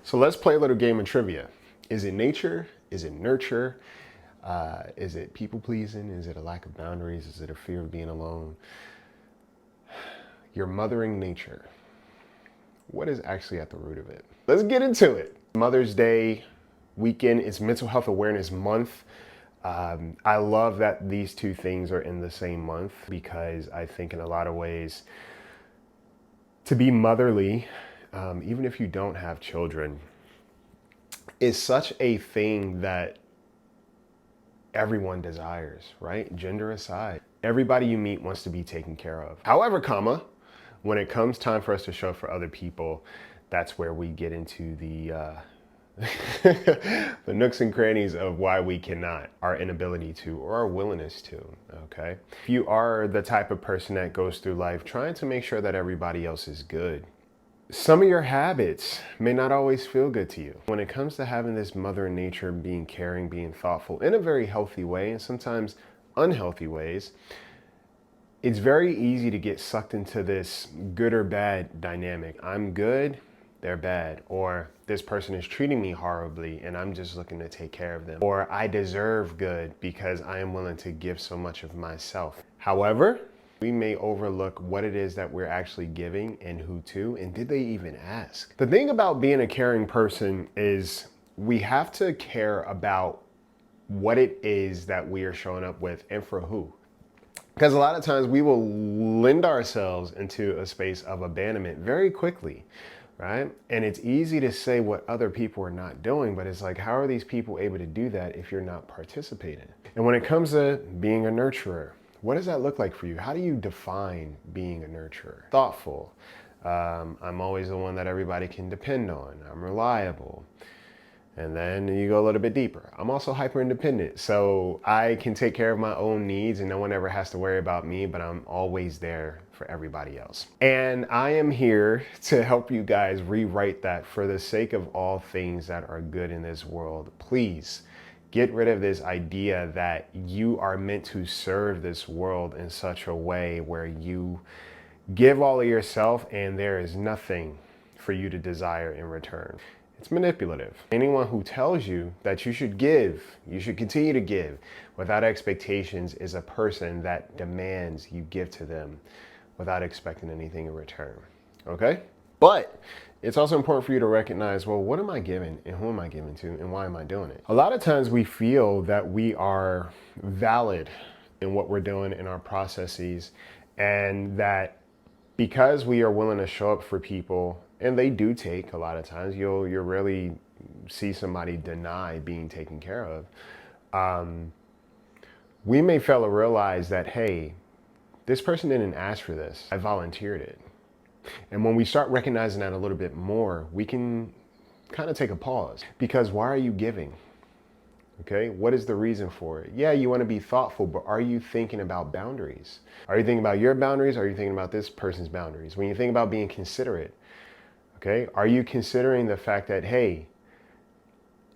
So let's play a little game of trivia. Is it nature? Is it nurture? Is it people pleasing? Is it a lack of boundaries? Is it a fear of being alone? Your mothering nature. What is actually at the root of it? Let's get into it. Mother's Day weekend is Mental Health Awareness Month. I love that these two things are in the same month because I think in a lot of ways to be motherly, even if you don't have children, is such a thing that everyone desires, right? Gender aside. Everybody you meet wants to be taken care of. However, when it comes time for us to show up for other people, that's where we get into the the nooks and crannies of why we cannot, our inability to, or our willingness to, okay? If you are the type of person that goes through life trying to make sure that everybody else is good, some of your habits may not always feel good to you. When it comes to having this mother nature, being caring, being thoughtful in a very healthy way, and sometimes unhealthy ways, it's very easy to get sucked into this good or bad dynamic. I'm good, they're bad. Or this person is treating me horribly and I'm just looking to take care of them. Or I deserve good because I am willing to give so much of myself. However, we may overlook what it is that we're actually giving and who to, and did they even ask? The thing about being a caring person is we have to care about what it is that we are showing up with and for who. Because a lot of times we will lend ourselves into a space of abandonment very quickly, right? And it's easy to say what other people are not doing, but it's like, how are these people able to do that if you're not participating? And when it comes to being a nurturer, what does that look like for you? How do you define being a nurturer? Thoughtful. I'm always the one that everybody can depend on. I'm reliable. And then you go a little bit deeper. I'm also hyper independent, so I can take care of my own needs and no one ever has to worry about me, but I'm always there for everybody else. And I am here to help you guys rewrite that for the sake of all things that are good in this world. Please get rid of this idea that you are meant to serve this world in such a way where you give all of yourself and there is nothing for you to desire in return. It's manipulative. Anyone who tells you that you should give, you should continue to give without expectations is a person that demands you give to them without expecting anything in return, okay? But it's also important for you to recognize, well, what am I giving and who am I giving to and why am I doing it? A lot of times we feel that we are valid in what we're doing in our processes and that because we are willing to show up for people, and they do take a lot of times, you'll rarely see somebody deny being taken care of. We may fail to realize that, hey, this person didn't ask for this. I volunteered it. And when we start recognizing that a little bit more, we can kind of take a pause. Because why are you giving? Okay, what is the reason for it? Yeah, you want to be thoughtful, but are you thinking about boundaries? Are you thinking about your boundaries? Or are you thinking about this person's boundaries? When you think about being considerate, okay, are you considering the fact that, hey,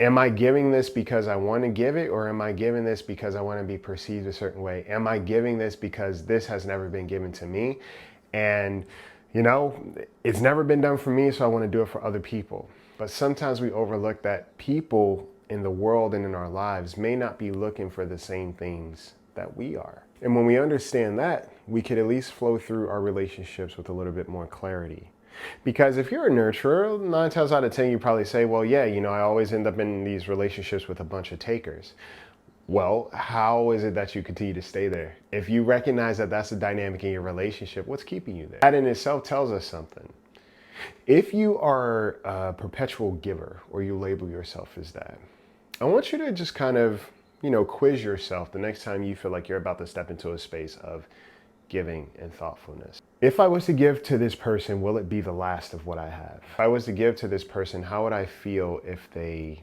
am I giving this because I want to give it, or am I giving this because I want to be perceived a certain way? Am I giving this because this has never been given to me? And, you know, it's never been done for me, so I want to do it for other people. But sometimes we overlook that people in the world and in our lives may not be looking for the same things that we are. And when we understand that, we could at least flow through our relationships with a little bit more clarity. Because if you're a nurturer, 9 times out of 10, you probably say, well, yeah, you know, I always end up in these relationships with a bunch of takers. Well, how is it that you continue to stay there? If you recognize that that's the dynamic in your relationship, what's keeping you there? That in itself tells us something. If you are a perpetual giver, or you label yourself as that, I want you to just kind of, you know, quiz yourself the next time you feel like you're about to step into a space of giving and thoughtfulness. If I was to give to this person, will it be the last of what I have? If I was to give to this person, how would I feel if they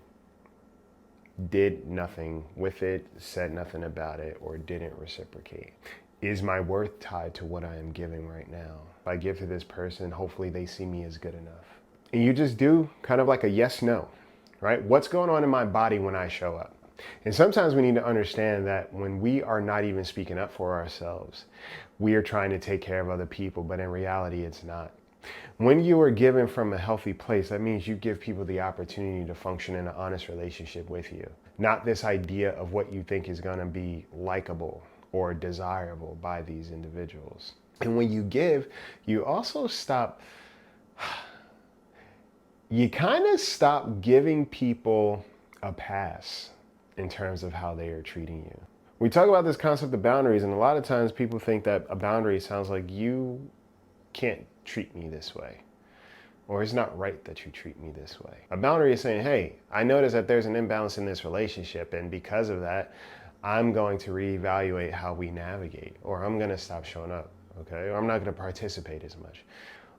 did nothing with it, said nothing about it, or didn't reciprocate? Is my worth tied to what I am giving right now? If I give to this person, hopefully they see me as good enough. And you just do kind of like a yes, no, right? What's going on in my body when I show up? And sometimes we need to understand that when we are not even speaking up for ourselves, we are trying to take care of other people, but in reality, it's not. When you are given from a healthy place, that means you give people the opportunity to function in an honest relationship with you. Not this idea of what you think is going to be likable or desirable by these individuals. And when you give, you also stop, you kind of stop giving people a pass in terms of how they are treating you. We talk about this concept of boundaries, and a lot of times people think that a boundary sounds like you can't treat me this way, or it's not right that you treat me this way. A boundary is saying, hey, I notice that there's an imbalance in this relationship, and because of that, I'm going to reevaluate how we navigate, or I'm going to stop showing up, okay? Or I'm not going to participate as much,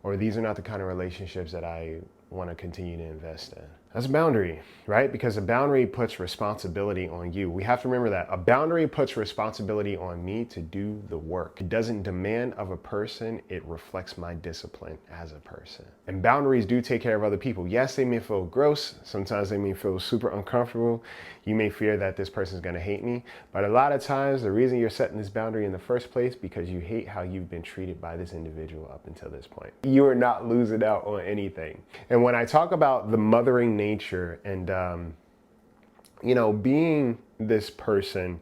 or these are not the kind of relationships that I want to continue to invest in. That's a boundary, right? Because a boundary puts responsibility on you. We have to remember that. A boundary puts responsibility on me to do the work. It doesn't demand of a person, it reflects my discipline as a person. And boundaries do take care of other people. Yes, they may feel gross. Sometimes they may feel super uncomfortable. You may fear that this person's gonna hate me. But a lot of times, the reason you're setting this boundary in the first place because you hate how you've been treated by this individual up until this point. You are not losing out on anything. And when I talk about the mothering nature and, you know, being this person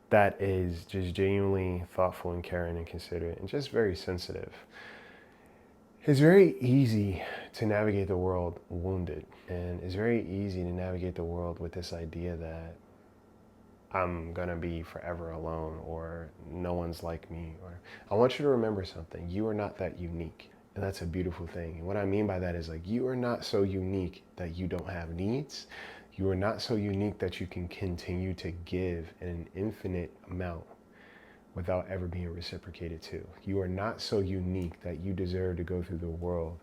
that is just genuinely thoughtful and caring and considerate and just very sensitive, it's very easy to navigate the world wounded. And it's very easy to navigate the world with this idea that I'm gonna be forever alone or no one's like me. Or I want you to remember something. You are not that unique. And that's a beautiful thing. And what I mean by that is like, you are not so unique that you don't have needs. You are not so unique that you can continue to give in an infinite amount without ever being reciprocated to. You are not so unique that you deserve to go through the world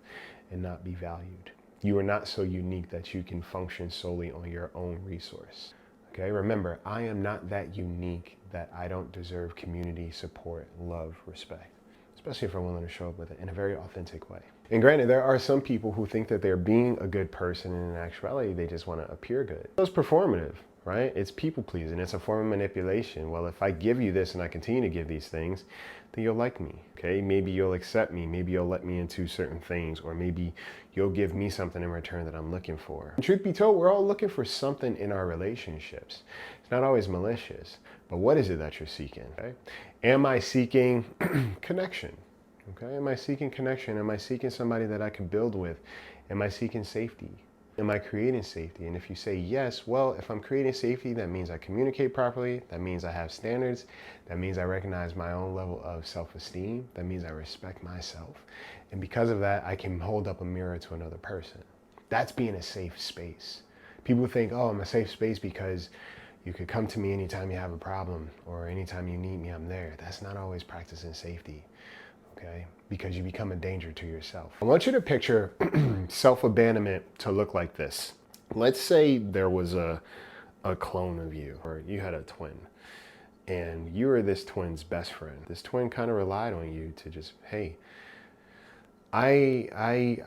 and not be valued. You are not so unique that you can function solely on your own resource. Okay, remember, I am not that unique that I don't deserve community, support, love, respect. Especially if I'm willing to show up with it in a very authentic way. And granted, there are some people who think that they're being a good person and in actuality, they just want to appear good. So it's performative, right? It's people pleasing. It's a form of manipulation. Well, if I give you this and I continue to give these things, then you'll like me, okay? Maybe you'll accept me. Maybe you'll let me into certain things, or maybe you'll give me something in return that I'm looking for. And truth be told, we're all looking for something in our relationships. It's not always malicious, but what is it that you're seeking, okay? Am I seeking connection? Okay, am I seeking connection? Am I seeking somebody that I can build with? Am I seeking safety? Am I creating safety? And if you say yes, well, if I'm creating safety, that means I communicate properly. That means I have standards. That means I recognize my own level of self-esteem. That means I respect myself. And because of that, I can hold up a mirror to another person. That's being a safe space. People think, oh, I'm a safe space because you could come to me anytime you have a problem or anytime you need me, I'm there. That's not always practicing safety. Okay, because you become a danger to yourself. I want you to picture self-abandonment to look like this. Let's say there was a clone of you, or you had a twin, and you were this twin's best friend. This twin kind of relied on you to just, hey, I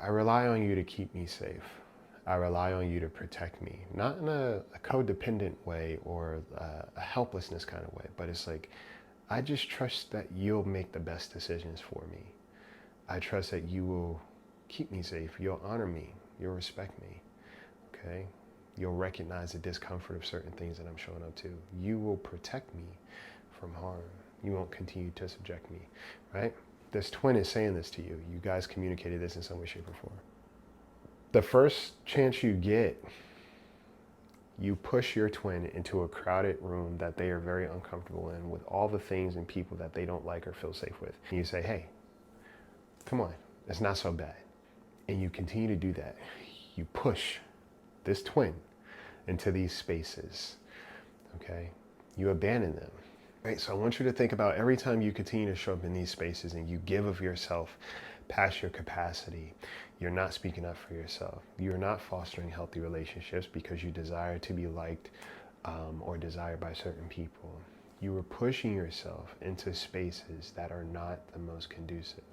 rely on you to keep me safe. I rely on you to protect me, not in a codependent way or a helplessness kind of way, but it's like, I just trust that you'll make the best decisions for me. I trust that you will keep me safe. You'll honor me. You'll respect me. Okay? You'll recognize the discomfort of certain things that I'm showing up to. You will protect me from harm. You won't continue to subject me, right? This twin is saying this to you. You guys communicated this in some way, shape, or form. The first chance you get, you push your twin into a crowded room that they are very uncomfortable in with all the things and people that they don't like or feel safe with. And you say, hey, come on, it's not so bad. And you continue to do that. You push this twin into these spaces, okay? You abandon them, right? So I want you to think about every time you continue to show up in these spaces and you give of yourself past your capacity, you're not speaking up for yourself. You're not fostering healthy relationships because you desire to be liked or desired by certain people. You are pushing yourself into spaces that are not the most conducive.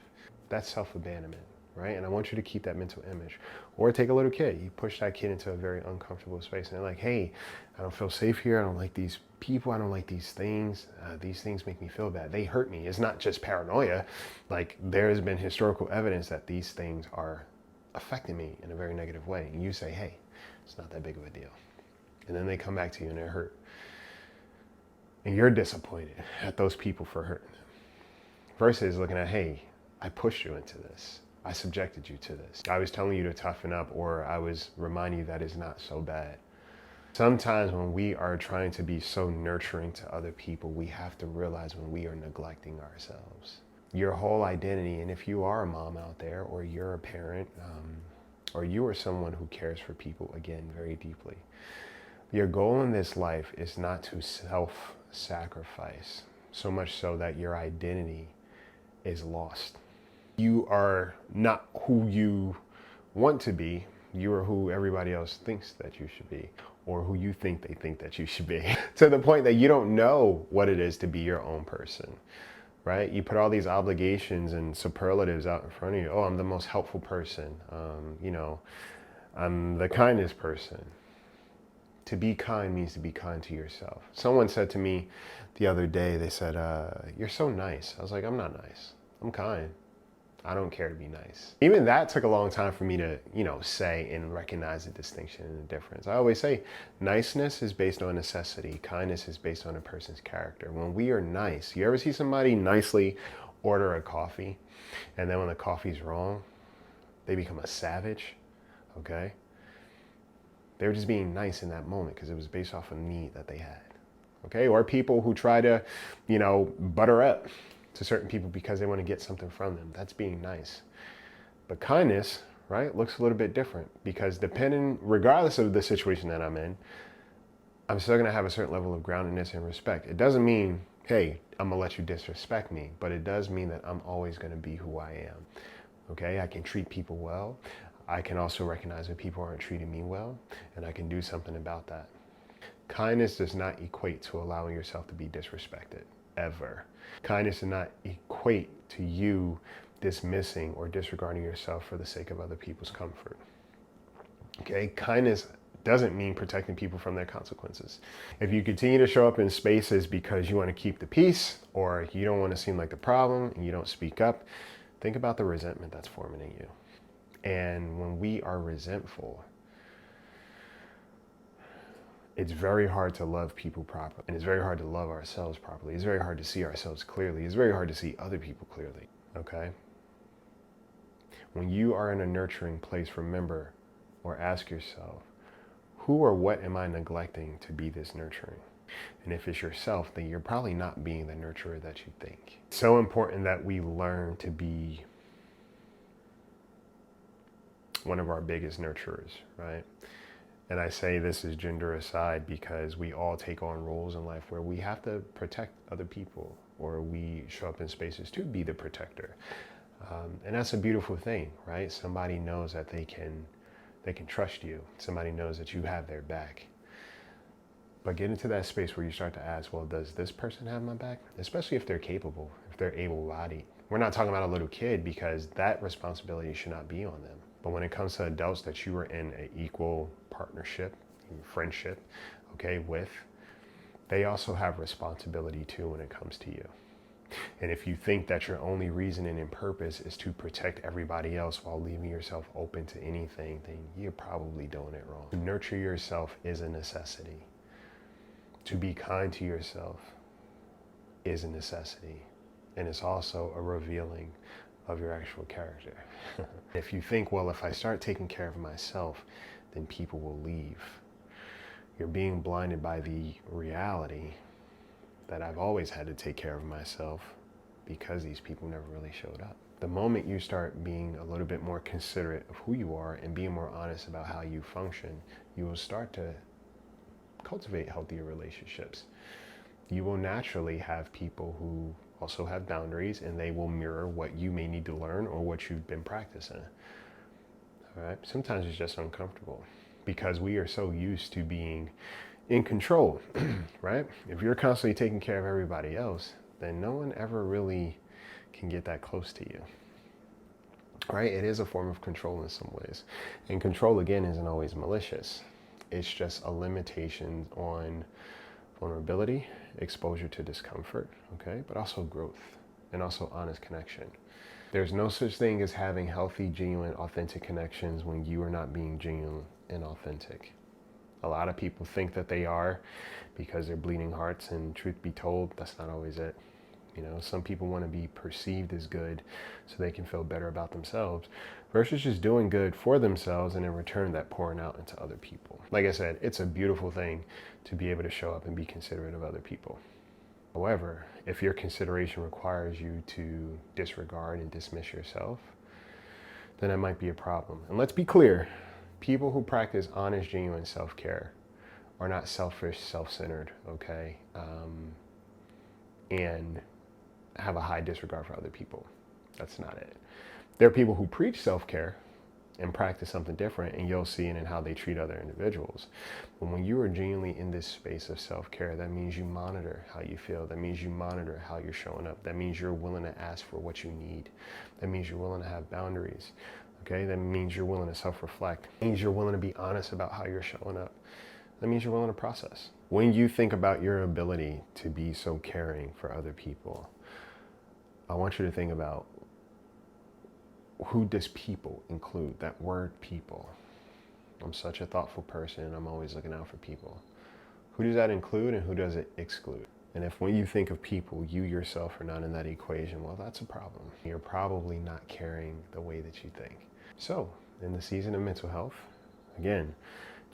That's self-abandonment. right? And I want you to keep that mental image. Or take a little kid. You push that kid into a very uncomfortable space, and they're like, hey, I don't feel safe here. I don't like these people. I don't like these things. These things make me feel bad. They hurt me. It's not just paranoia. Like, there has been historical evidence that these things are affecting me in a very negative way. And you say, hey, it's not that big of a deal. And then they come back to you and they're hurt. And you're disappointed at those people for hurting them. Versus looking at, hey, I pushed you into this. I subjected you to this. I was telling you to toughen up, or I was reminding you that it's not so bad. Sometimes when we are trying to be so nurturing to other people, we have to realize when we are neglecting ourselves. Your whole identity, and if you are a mom out there, or you're a parent, or you are someone who cares for people, again, very deeply, your goal in this life is not to self-sacrifice, so much so that your identity is lost. You are not who you want to be. You are who everybody else thinks that you should be, or who you think they think that you should be, to the point that you don't know what it is to be your own person, right? You put all these obligations and superlatives out in front of you. Oh, I'm the most helpful person. I'm the kindest person. To be kind means to be kind to yourself. Someone said to me the other day, they said, you're so nice. I was like, I'm not nice. I'm kind. I don't care to be nice. Even that took a long time for me to, say and recognize the distinction and the difference. I always say niceness is based on necessity. Kindness is based on a person's character. When we are nice, you ever see somebody nicely order a coffee, and then when the coffee's wrong, they become a savage, okay? They were just being nice in that moment because it was based off a need that they had, okay? Or people who try to, butter up to certain people because they want to get something from them. That's being nice. But kindness, right, looks a little bit different, because regardless of the situation that I'm in, I'm still going to have a certain level of groundedness and respect. It doesn't mean, hey, I'm going to let you disrespect me, but it does mean that I'm always going to be who I am, okay? I can treat people well. I can also recognize when people aren't treating me well, and I can do something about that. Kindness does not equate to allowing yourself to be disrespected, ever. Kindness does not equate to you dismissing or disregarding yourself for the sake of other people's comfort. Okay? Kindness doesn't mean protecting people from their consequences. If you continue to show up in spaces because you want to keep the peace, or you don't want to seem like the problem and you don't speak up, think about the resentment that's forming in you. And when we are resentful, it's very hard to love people properly. And it's very hard to love ourselves properly. It's very hard to see ourselves clearly. It's very hard to see other people clearly, okay? When you are in a nurturing place, remember, or ask yourself, who or what am I neglecting to be this nurturing? And if it's yourself, then you're probably not being the nurturer that you think. It's so important that we learn to be one of our biggest nurturers, right? And I say this is gender aside because we all take on roles in life where we have to protect other people, or we show up in spaces to be the protector. And that's a beautiful thing, right? Somebody knows that they can trust you. Somebody knows that you have their back. But get into that space where you start to ask, well, does this person have my back? Especially if they're capable, if they're able-bodied. We're not talking about a little kid, because that responsibility should not be on them. But when it comes to adults that you are in an equal partnership, friendship, okay, with, they also have responsibility too when it comes to you. And if you think that your only reason and purpose is to protect everybody else while leaving yourself open to anything, then you're probably doing it wrong. To nurture yourself is a necessity. To be kind to yourself is a necessity. And it's also a revealing of your actual character. If you think, well, if I start taking care of myself, then people will leave, you're being blinded by the reality that I've always had to take care of myself because these people never really showed up. The moment you start being a little bit more considerate of who you are and being more honest about how you function, you will start to cultivate healthier relationships. You will naturally have people who also have boundaries, and they will mirror what you may need to learn or what you've been practicing. All right? Sometimes it's just uncomfortable because we are so used to being in control, right? If you're constantly taking care of everybody else, then no one ever really can get that close to you. right? It is a form of control in some ways. And control, again, isn't always malicious. It's just a limitation on vulnerability, exposure to discomfort, okay? But also growth and also honest connection. There's no such thing as having healthy, genuine, authentic connections when you are not being genuine and authentic. A lot of people think that they are because they're bleeding hearts, and truth be told, that's not always it. You know, some people want to be perceived as good so they can feel better about themselves versus just doing good for themselves and in return that pouring out into other people. Like I said, it's a beautiful thing to be able to show up and be considerate of other people. However, if your consideration requires you to disregard and dismiss yourself, then that might be a problem. And let's be clear, people who practice honest, genuine self-care are not selfish, self-centered, okay? And have a high disregard for other people. That's not it. There are people who preach self-care and practice something different, and you'll see it in how they treat other individuals. But when you are genuinely in this space of self-care, that means you monitor how you feel. That means you monitor how you're showing up. That means you're willing to ask for what you need. That means you're willing to have boundaries. Okay, that means you're willing to self-reflect. That means you're willing to be honest about how you're showing up. That means you're willing to process. When you think about your ability to be so caring for other people, I want you to think about, who does people include? That word people. I'm such a thoughtful person. I'm always looking out for people. Who does that include and who does it exclude? And if when you think of people, you yourself are not in that equation, well, that's a problem. You're probably not caring the way that you think. So, in the season of mental health, again,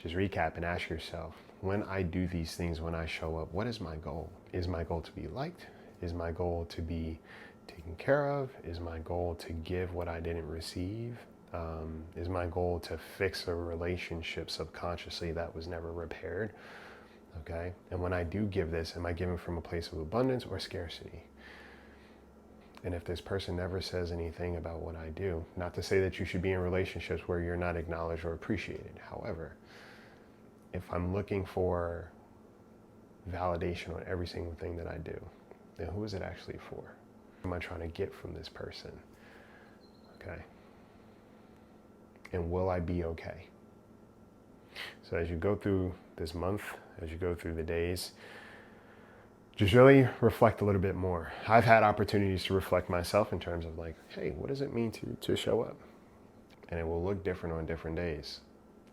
just recap and ask yourself, when I do these things, when I show up, what is my goal? Is my goal to be liked? Is my goal to be taken care of? Is my goal to give what I didn't receive? Is my goal to fix a relationship subconsciously that was never repaired? Okay, and when I do give this, am I giving from a place of abundance or scarcity? And if this person never says anything about what I do, not to say that you should be in relationships where you're not acknowledged or appreciated. However, if I'm looking for validation on every single thing that I do, then who is it actually for? What am I trying to get from this person? Okay. And will I be okay? So as you go through this month, as you go through the days, just really reflect a little bit more. I've had opportunities to reflect myself in terms of like, hey, what does it mean to show up? And it will look different on different days.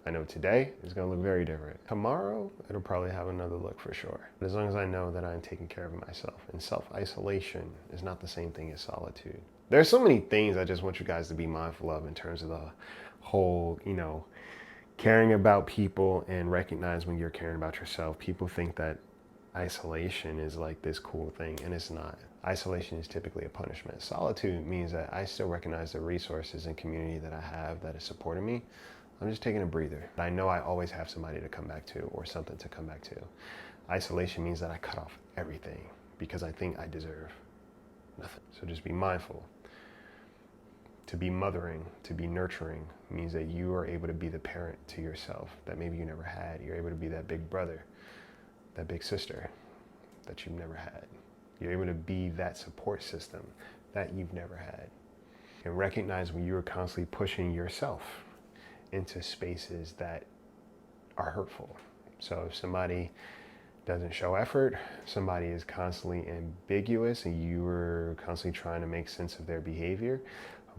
I know today is going to look very different. Tomorrow, it'll probably have another look for sure. But as long as I know that I'm taking care of myself. And self-isolation is not the same thing as solitude. There's so many things I just want you guys to be mindful of in terms of the whole, caring about people and recognize when you're caring about yourself. People think that isolation is like this cool thing, and it's not. Isolation is typically a punishment. Solitude means that I still recognize the resources and community that I have that is supporting me. I'm just taking a breather. I know I always have somebody to come back to or something to come back to. Isolation means that I cut off everything because I think I deserve nothing. So just be mindful. To be mothering, to be nurturing means that you are able to be the parent to yourself that maybe you never had. You're able to be that big brother, that big sister that you've never had. You're able to be that support system that you've never had. And recognize when you are constantly pushing yourself into spaces that are hurtful. So if somebody doesn't show effort, somebody is constantly ambiguous and you are constantly trying to make sense of their behavior,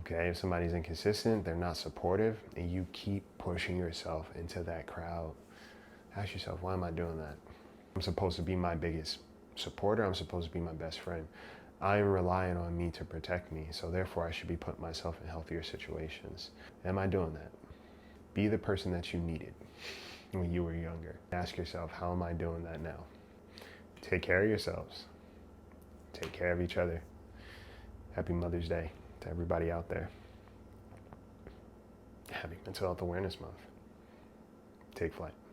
okay, if somebody's inconsistent, they're not supportive, and you keep pushing yourself into that crowd, ask yourself, why am I doing that? I'm supposed to be my biggest supporter. I'm supposed to be my best friend. I'm relying on me to protect me, so therefore I should be putting myself in healthier situations. Am I doing that? Be the person that you needed when you were younger. Ask yourself, how am I doing that now? Take care of yourselves. Take care of each other. Happy Mother's Day to everybody out there. Happy Mental Health Awareness Month. Take flight.